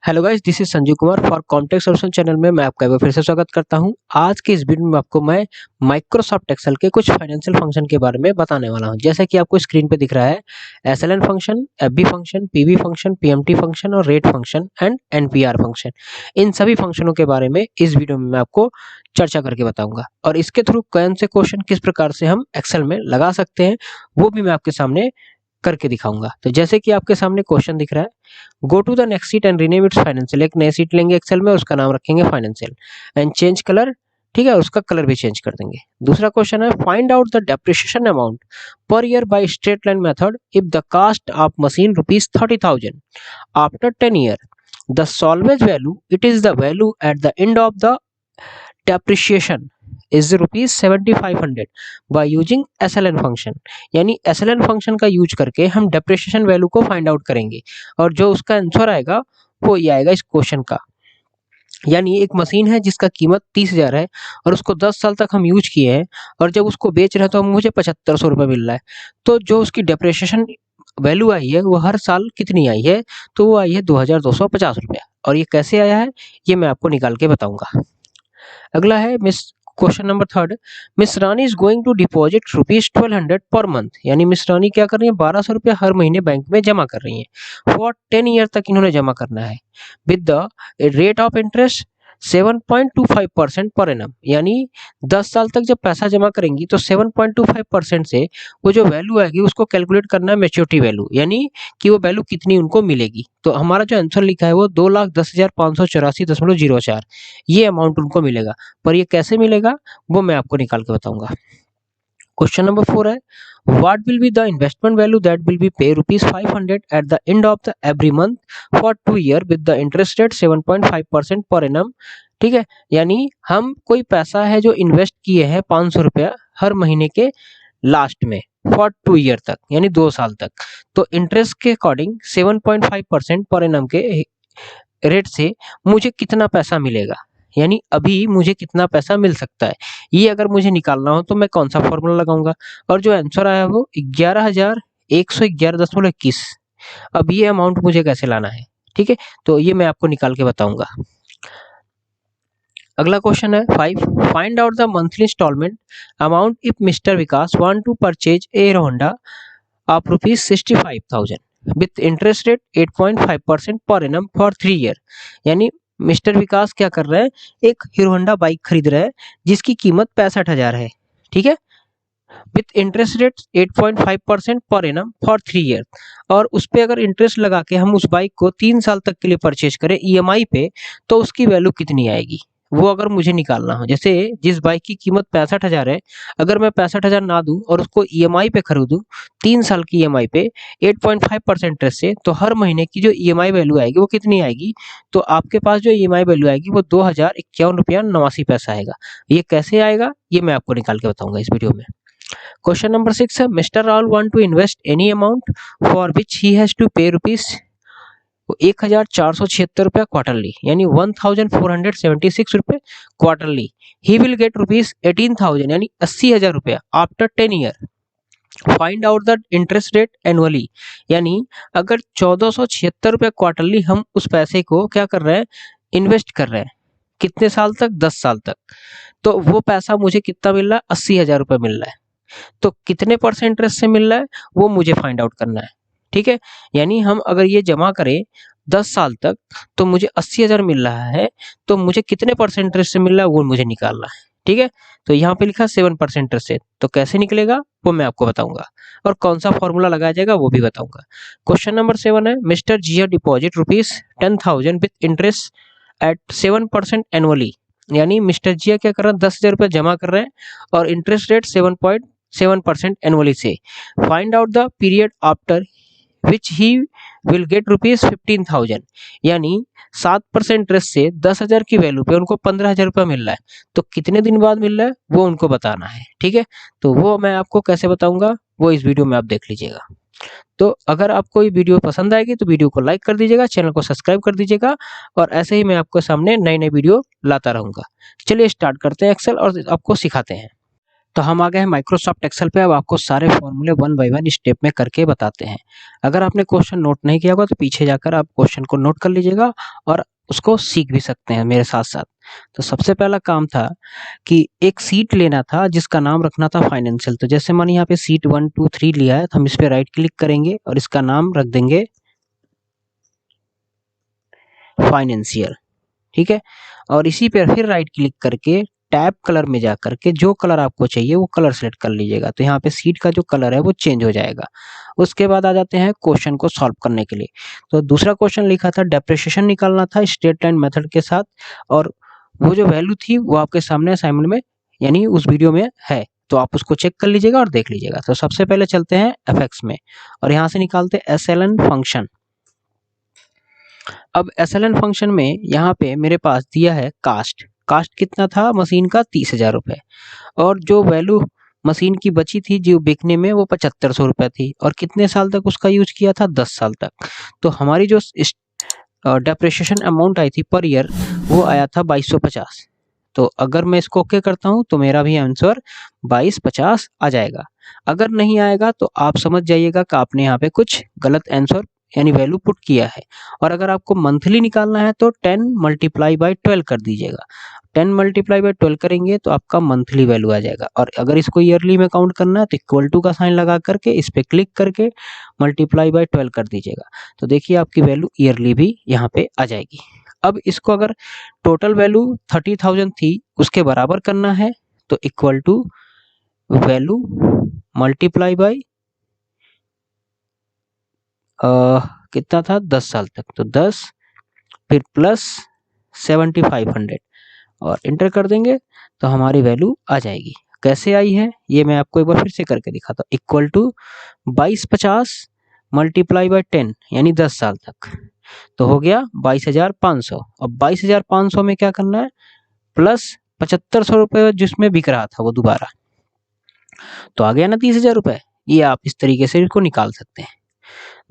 Hello guys, this is Sanjeev Kumar for Comtech solution channel में मैं आपका एक बार फिर से स्वागत करता हूं। आज की इस वीडियो में आपको मैं माइक्रोसॉफ्ट एक्सेल के कुछ फाइनेंशियल फंक्शन के बारे में बताने वाला हूं। जैसे कि आपको स्क्रीन पे दिख रहा है SLN function, FV function, PV function, PMT function और rate function and NPR function. इन सभी फंक्शनों के बारे में इस वीडियो में मैं आपको चर्चा करके बताऊंगा और इसके थ्रू कौन से क्वेश्चन किस प्रकार से हम एक्सेल में लगा सकते हैं वो भी मैं आपके सामने करके दिखाऊंगा। तो जैसे कि आपके सामने क्वेश्चन दिख रहा है, go to the next sheet and rename its financial. एक नई शीट लेंगे एक्सेल में, उसका नाम रखेंगे फाइनेंशियल एंड चेंज कलर। ठीक है, उसका कलर भी चेंज कर देंगे। दूसरा क्वेश्चन है, find out the depreciation amount per year by straight line method if the cost of machine rupees 30,000 after 10 year the salvage value it is the value at the end of the depreciation is rupees 7500 by using SLN function. यानी SLN function का use करके हम depreciation value को find out करेंगे और जो उसका answer आएगा वो ये आएगा इस क्वेश्चन का। यानी एक मशीन है जिसका कीमत 30,000 है और उसको 10 साल तक हम यूज किए हैं और जब उसको बेच रहे हैं तो मुझे 7500 रुपये मिल रहा है। तो जो उसकी डेप्रिसिएशन वैल्यू आई है वो हर साल कितनी आई है, तो वो आई है 2250 रुपया। और ये कैसे आया है ये मैं आपको निकाल के बताऊंगा। अगला है question number third, miss Rani is going to deposit rupees 1200 per month. यानी मिस रानी क्या कर रही है, 1200 रुपया हर महीने बैंक में जमा कर रही है। फॉर 10 ईयर तक इन्होंने जमा करना है with the rate of interest 7.25% per annum. यानी 10 साल तक जब पैसा जमा करेंगी तो 7.25% से वो जो वैल्यू आएगी उसको कैलकुलेट करना है मैच्योरिटी वैल्यू, यानी कि वो वैल्यू कितनी उनको मिलेगी। तो हमारा जो आंसर लिखा है वो 2,10,584.04 ये अमाउंट उनको मिलेगा। पर ये कैसे मिलेगा वो मैं आपको निकाल के बताऊंगा। क्वेश्चन नंबर 4 है, what will be the investment value that will be pay rupees 500 eight the end of the every month for 2 year with the interest rate 7.5% per annum. ठीक है, यानी हम कोई पैसा है जो इन्वेस्ट किए हैं 500 रुपया हर महीने के लास्ट में फॉर 2 ईयर तक यानी 2 साल तक, तो इंटरेस्ट के अकॉर्डिंग 7.5% पर एनम के रेट से मुझे कितना पैसा मिलेगा, यानी अभी मुझे कितना पैसा मिल सकता है। ये अगर मुझे निकालना हो तो मैं कौन सा फॉर्मूला लगाऊंगा, और जो आंसर आया वो 11,111.21। अब ये अमाउंट मुझे कैसे लाना है, ठीक है, तो ये मैं आपको निकाल के बताऊंगा। अगला क्वेश्चन है 5, find out the monthly instalment amount if mister Vikas want to purchase a Hero Honda of rupees 65,000 with interest rate 8.5% per annum for 3 year. यानी मिस्टर विकास क्या कर रहे हैं, एक हीरो होंडा बाइक खरीद रहे हैं जिसकी कीमत 65,000 है। ठीक है, with interest rate 8.5% per annum for 3 year. और उस पे अगर इंटरेस्ट लगा के हम उस बाइक को 3 साल तक के लिए परचेज करें ईएमआई पे, तो उसकी वैल्यू कितनी आएगी वो अगर मुझे निकालना हो। जैसे जिस बाइक की कीमत 65,000 है, अगर मैं 65,000 ना दूं और उसको ईएमआई पे खरीदूं 3 साल की ईएमआई पे 8.5% इंटरेस्ट से, तो हर महीने की जो ईएमआई वैल्यू आएगी वो कितनी आएगी, तो आपके पास जो ईएमआई वैल्यू आएगी वो 2,051.89 आएगा। ये कैसे आएगा ये मैं आपको निकाल के बताऊंगा इस वीडियो में। क्वेश्चन नंबर 6 है, mister Rahul want to invest any amount for which he has to pay rupees 1,476 रुपया क्वार्टरली, यानी 1,476 रुपये quarterly. He will get rupees 18,000 यानी 80,000 रुपया after 10 year. Find out the interest rate annually. यानी अगर 1,476 रुपया क्वार्टरली हम उस पैसे को क्या कर रहे हैं, इन्वेस्ट कर रहे हैं, कितने साल तक, 10 साल तक, तो वो पैसा मुझे कितना मिल रहा है, 80,000 रुपये मिल रहा है। तो कितने परसेंट इंटरेस्ट से मिल रहा है वो मुझे फाइंड आउट करना है। ठीक है, यानी हम अगर ये जमा करें 10 साल तक तो मुझे 80,000 मिल रहा है, तो मुझे कितने परसेंट इंटरेस्ट से मिल रहा है वो मुझे निकालना है। ठीक है, तो यहाँ पे लिखा 7% इंटरेस्ट से, तो कैसे निकलेगा वो मैं आपको बताऊंगा और कौन सा फॉर्मूला लगाया जाएगा वो भी बताऊंगा। क्वेश्चन नंबर 7 है, mister Jiya deposit rupees 10,000 with interest at 7% annually. यानी मिस्टर जिया क्या कर रहे हैं, 10,000 रुपये जमा कर रहे हैं और इंटरेस्ट रेट 7.7% एनुअली से। Find out the period after which he will get rupees 15,000। यानी 7% इंटरेस्ट से 10,000 की वैल्यू पे उनको 15,000 रुपया मिल रहा है, तो कितने दिन बाद मिल रहा है वो उनको बताना है। ठीक है, तो वो मैं आपको कैसे बताऊंगा वो इस वीडियो में आप देख लीजिएगा। तो अगर आपको ये वीडियो पसंद आएगी तो वीडियो को लाइक कर दीजिएगा, चैनल को सब्सक्राइब कर दीजिएगा और ऐसे ही मैं आपको सामने नई नई वीडियो लाता रहूंगा। चलिए स्टार्ट करते हैं एक्सेल और आपको सिखाते हैं। तो हम आ गए हैं माइक्रोसॉफ्ट एक्सेल पे। अब आपको सारे फॉर्मूले वन बाय वन स्टेप में करके बताते हैं। अगर आपने क्वेश्चन नोट नहीं किया होगा तो पीछे जाकर आप क्वेश्चन को नोट कर लीजिएगा और उसको सीख भी सकते हैं मेरे साथ साथ। तो सबसे पहला काम था कि एक सीट लेना था जिसका नाम रखना था फाइनेंशियल। तो जैसे मैंने यहाँ पे सीट 1 2 3 लिया है तो हम इस पे राइट क्लिक करेंगे और इसका नाम रख देंगे फाइनेंशियल। ठीक है, और इसी पर फिर राइट क्लिक करके टैब कलर में जा करके जो कलर आपको चाहिए वो कलर सेलेक्ट कर लीजिएगा। तो यहाँ पे सीट का जो कलर है वो चेंज हो जाएगा। उसके बाद आ जाते हैं क्वेश्चन को सॉल्व करने के लिए। तो दूसरा क्वेश्चन लिखा था डेप्रिसिएशन निकालना था स्ट्रेट लाइन मेथड के साथ, और वो जो वैल्यू थी वो आपके सामने असाइनमेंट में यानी उस वीडियो में है, तो आप उसको चेक कर लीजिएगा और देख लीजिएगा। तो सबसे पहले चलते हैं एफएक्स में और यहाँ से निकालते हैं एसएलएन फंक्शन। अब एसएलएन फंक्शन में यहाँ पे मेरे पास दिया है कास्ट। कास्ट कितना था मशीन का 30,000 रुपये, और जो वैल्यू मशीन की बची थी जो बिकने में वो 7500 रुपये थी, और कितने साल तक उसका यूज किया था 10 साल तक। तो हमारी जो डेप्रिसिएशन अमाउंट आई थी पर ईयर वो आया था 2250। तो अगर मैं इसको ओके करता हूँ तो मेरा भी आंसर 2250 आ जाएगा। अगर नहीं आएगा तो आप समझ जाइएगा कि आपने यहाँ पे कुछ गलत आंसर यानी वैल्यू पुट किया है। और अगर आपको मंथली निकालना है तो 10 मल्टीप्लाई बाई 12 कर दीजिएगा। 10 मल्टीप्लाई बाई 12 करेंगे तो आपका मंथली वैल्यू आ जाएगा। और अगर इसको ईयरली में काउंट करना है तो इक्वल टू का साइन लगा करके इस पे क्लिक करके मल्टीप्लाई बाई 12 कर दीजिएगा। तो देखिए आपकी वैल्यू ईयरली भी यहाँ पे आ जाएगी। अब इसको अगर टोटल वैल्यू 30,000 थी उसके बराबर करना है तो equal to value multiply by कितना था 10 साल तक, तो 10 फिर प्लस 7500 और इंटर कर देंगे तो हमारी वैल्यू आ जाएगी। कैसे आई है ये मैं आपको एक बार फिर से करके दिखाता हूँ। इक्वल टू 2250 मल्टीप्लाई बाई 10 यानी 10 साल तक, तो हो गया 22,500। अब 22,500 में क्या करना है प्लस 7500 रुपये जिसमें बिक रहा था वो दोबारा, तो आ गया ना 30,000 रुपये। ये आप इस तरीके से इसको निकाल सकते हैं।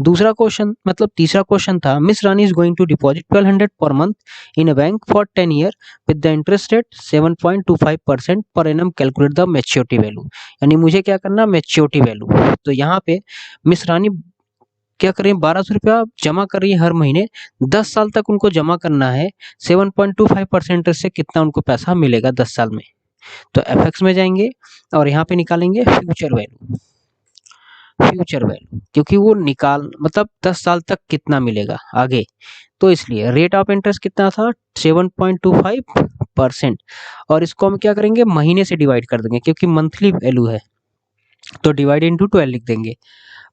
दूसरा क्वेश्चन मतलब तीसरा क्वेश्चन था miss Rani is going to deposit 1200 per month in a bank for 10 year with the interest rate 7.25% per annum calculate the maturity value. यानी मुझे क्या करना मैच्योरिटी वैल्यू। तो यहाँ पे मिस रानी क्या कर रही है 1200 रुपया जमा कर रही है हर महीने, 10 साल तक उनको जमा करना है। 7.25% से कितना उनको पैसा मिलेगा 10 साल में। तो एफएक्स में जाएंगे और यहाँ पे निकालेंगे फ्यूचर वैल्यू। फ्यूचर वैल्यू क्योंकि वो निकाल मतलब 10 साल तक कितना मिलेगा आगे, तो इसलिए रेट ऑफ इंटरेस्ट कितना था 7.25%, और इसको हम क्या करेंगे महीने से डिवाइड कर देंगे क्योंकि मंथली वैल्यू है, तो डिवाइड इनटू 12 लिख देंगे।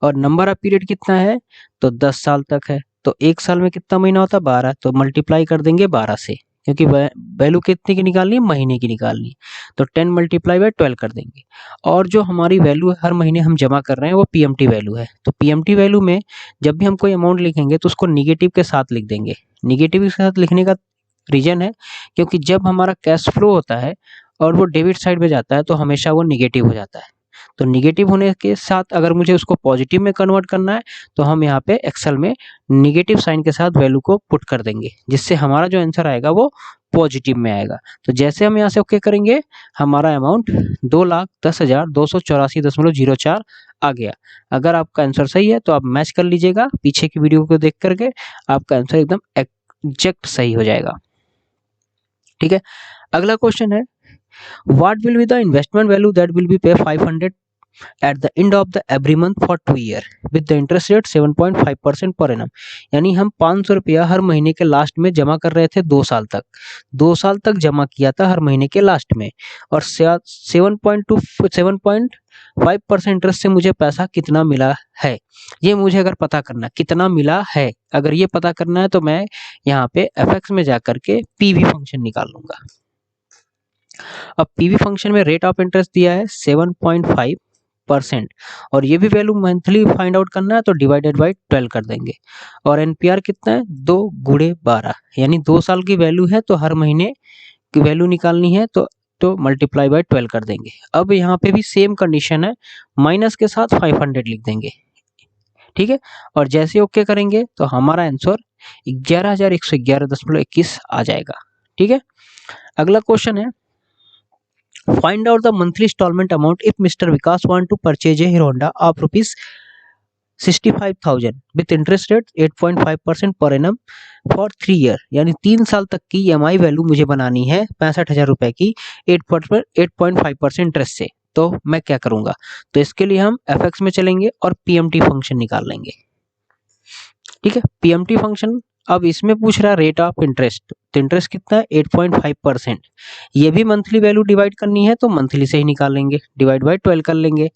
और नंबर ऑफ पीरियड कितना है तो 10 साल तक है, तो एक साल में कितना महीना होता है 12, तो मल्टीप्लाई कर देंगे 12 से क्योंकि वैल्यू कितने की निकालनी है महीने की निकालनी है, तो 10 मल्टीप्लाई बाय 12 कर देंगे। और जो हमारी वैल्यू हर महीने हम जमा कर रहे हैं वो पीएमटी वैल्यू है, तो पीएमटी वैल्यू में जब भी हम कोई अमाउंट लिखेंगे तो उसको निगेटिव के साथ लिख देंगे। निगेटिव के साथ लिखने का रीजन है क्योंकि जब हमारा कैश फ्लो होता है और वो डेबिट साइड में जाता है तो हमेशा वो निगेटिव हो जाता है। तो निगेटिव होने के साथ अगर मुझे उसको पॉजिटिव में कन्वर्ट करना है तो हम यहाँ पे एक्सेल में निगेटिव साइन के साथ वैल्यू को पुट कर देंगे, जिससे हमारा जो आंसर आएगा वो पॉजिटिव में आएगा। तो जैसे हम यहाँ से ओके करेंगे हमारा अमाउंट 2,10,284.04 आ गया। अगर आपका आंसर सही है तो आप मैच कर लीजिएगा पीछे की वीडियो को देख करके, आपका आंसर एकदम एग्जैक्ट सही हो जाएगा। ठीक है, अगला क्वेश्चन है what will be the investment value that will be पे 500 at the end of the every month for 2 year with the interest rate 7.5% per annum। यानी हम 500 रुपया हर महीने के लास्ट में जमा कर रहे थे 2 साल तक, 2 साल तक जमा किया था हर महीने के लास्ट में, और 7.5% इंटरेस्ट से मुझे पैसा कितना मिला है ये मुझे अगर पता करना कितना मिला है, अगर ये पता करना है तो मैं यहाँ पे एफएक्स में जाकर के पीवी फंक्शन निकाल लूंगा। अब पीवी फंक्शन में रेट ऑफ इंटरेस्ट दिया है 7.5% और ये भी वैल्यू मंथली फाइंड आउट करना है तो डिवाइडेड बाई 12 कर देंगे। और एनपीआर कितना है 2 गुणे 12 यानी 2 साल की वैल्यू है तो हर महीने की वैल्यू निकालनी है तो मल्टीप्लाई बाई 12 कर देंगे। अब यहाँ पे भी सेम कंडीशन है, माइनस के साथ 500 लिख देंगे। ठीक है, और जैसे ओके करेंगे तो हमारा आंसर 11,111.21 आ जाएगा। ठीक है, अगला क्वेश्चन है find out the monthly instalment amount if mister Vikas want to purchase a Hero Honda of rupees 65,000 with interest rate 8.5% per annum for 3 year, यानी 3 साल तक की EMI वैल्यू मुझे बनानी है 65,000 रुपए की 8.5% इंटरेस्ट से। तो मैं क्या करूंगा, तो इसके लिए हम FX में चलेंगे और PMT फंक्शन निकाल लेंगे। ठीक है, PMT फंक्शन। अब इसमें पूछ रहा है रेट ऑफ इंटरेस्ट, तो इंटरेस्ट कितना है 8.5%। ये भी मंथली वैल्यू डिवाइड करनी है तो मंथली से ही निकाल लेंगे, डिवाइड बाय 12 कर लेंगे।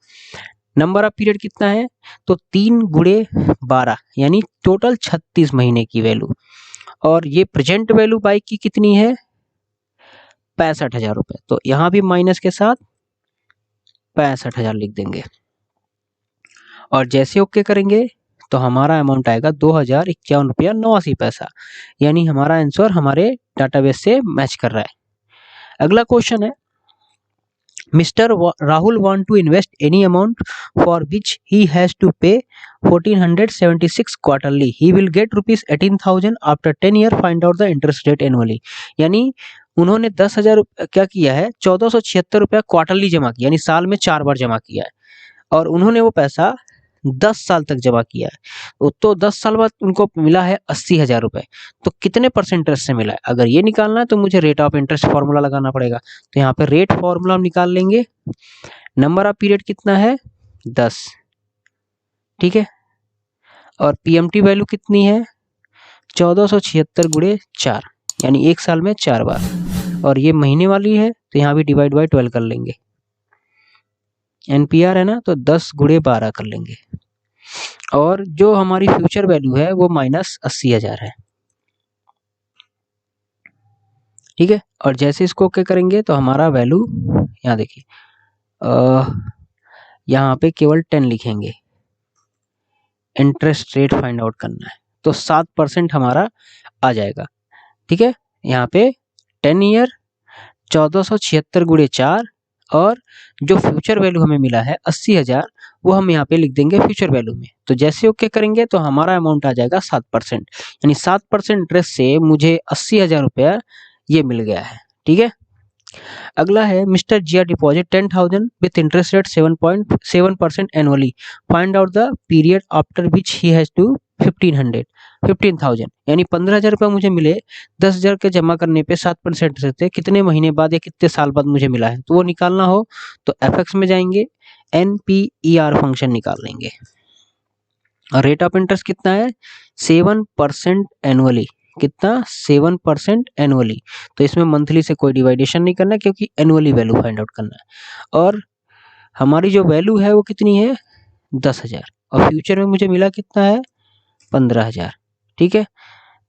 नंबर ऑफ पीरियड कितना है, तो 3 गुणे 12 यानी टोटल 36 महीने की वैल्यू। और ये प्रेजेंट वैल्यू बाइक की कितनी है 65,000 रुपए, तो यहाँ भी माइनस के साथ 65,000 लिख देंगे। और जैसे ओके करेंगे तो हमारा अमाउंट आएगा 2,051 रुपया 89 पैसा, यानी हमारा आंसर हमारे डाटाबेस से मैच कर रहा है। अगला क्वेश्चन है, mister Rahul want to invest any amount for which he has to pay 1476 quarterly, he will get rupees 18,000 after 10 year, find out the interest rate annually. यानी उन्होंने 10,000 क्या किया है 1476 रुपया क्वार्टरली जमा किया, यानी साल में 4 बार जमा किया है, और उन्होंने वो पैसा 10 साल तक जमा किया है। तो 10 साल बाद उनको मिला है 80,000 रुपए, तो कितने परसेंट इंटरेस्ट से मिला है, अगर ये निकालना है तो मुझे रेट ऑफ इंटरेस्ट फॉर्मूला लगाना पड़ेगा। तो यहाँ पे रेट फॉर्मूला हम निकाल लेंगे। नंबर ऑफ पीरियड कितना है 10, ठीक है, और PMT वैल्यू कितनी है 1476 गुणे 4, यानी एक साल में 4 बार, और ये महीने वाली है तो यहाँ भी डिवाइड बाय 12 कर लेंगे। NPR है ना, तो 10 गुणे 12 कर लेंगे। और जो हमारी फ्यूचर वैल्यू है वो माइनस 80,000 है। ठीक है, और जैसे इसको ओके करेंगे तो हमारा वैल्यू यहाँ देखिए, यहाँ पे केवल 10 लिखेंगे, इंटरेस्ट रेट फाइंड आउट करना है, तो 7% हमारा आ जाएगा। ठीक है, यहाँ पे 10 ईयर 1476 गुणे 4, और जो फ्यूचर वैल्यू हमें मिला है 80,000 वो हम यहाँ पे लिख देंगे फ्यूचर वैल्यू में। तो जैसे ओके करेंगे तो हमारा अमाउंट आ जाएगा 7%, यानी 7% इंटरेस्ट से मुझे 80,000 रुपया ये मिल गया है। ठीक है, अगला है mister Jiya deposit 10,000 with interest rate 7.7% annually, find out the period after which he has to 15,000, यानी 15,000 रुपये मुझे मिले 10,000 के जमा करने पे 7% रहते, कितने महीने बाद या कितने साल बाद मुझे मिला है, तो वो निकालना हो तो FX में जाएंगे, NPER फंक्शन निकाल लेंगे। और रेट ऑफ इंटरेस्ट कितना है 7% एनुअली, कितना 7% एनुअली, तो इसमें मंथली से कोई डिवाइडेशन नहीं करना क्योंकि एनुअली वैल्यू फाइंड आउट करना है। और हमारी जो वैल्यू है वो कितनी है 10,000, और फ्यूचर में मुझे मिला कितना है 15,000। ठीक है,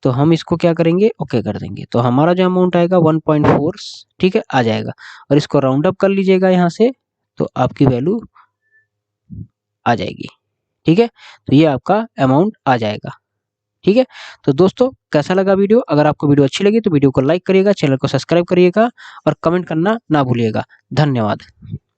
तो हम इसको क्या करेंगे ओके कर देंगे, तो हमारा जो अमाउंट आएगा 1.4, ठीक है, आ जाएगा। और इसको राउंड अप कर लीजिएगा यहाँ से, तो आपकी वैल्यू आ जाएगी। ठीक है, तो ये आपका अमाउंट आ जाएगा। ठीक है, तो दोस्तों कैसा लगा वीडियो, अगर आपको वीडियो अच्छी लगी तो वीडियो को लाइक करिएगा, चैनल को सब्सक्राइब करिएगा और कमेंट करना ना भूलिएगा। धन्यवाद।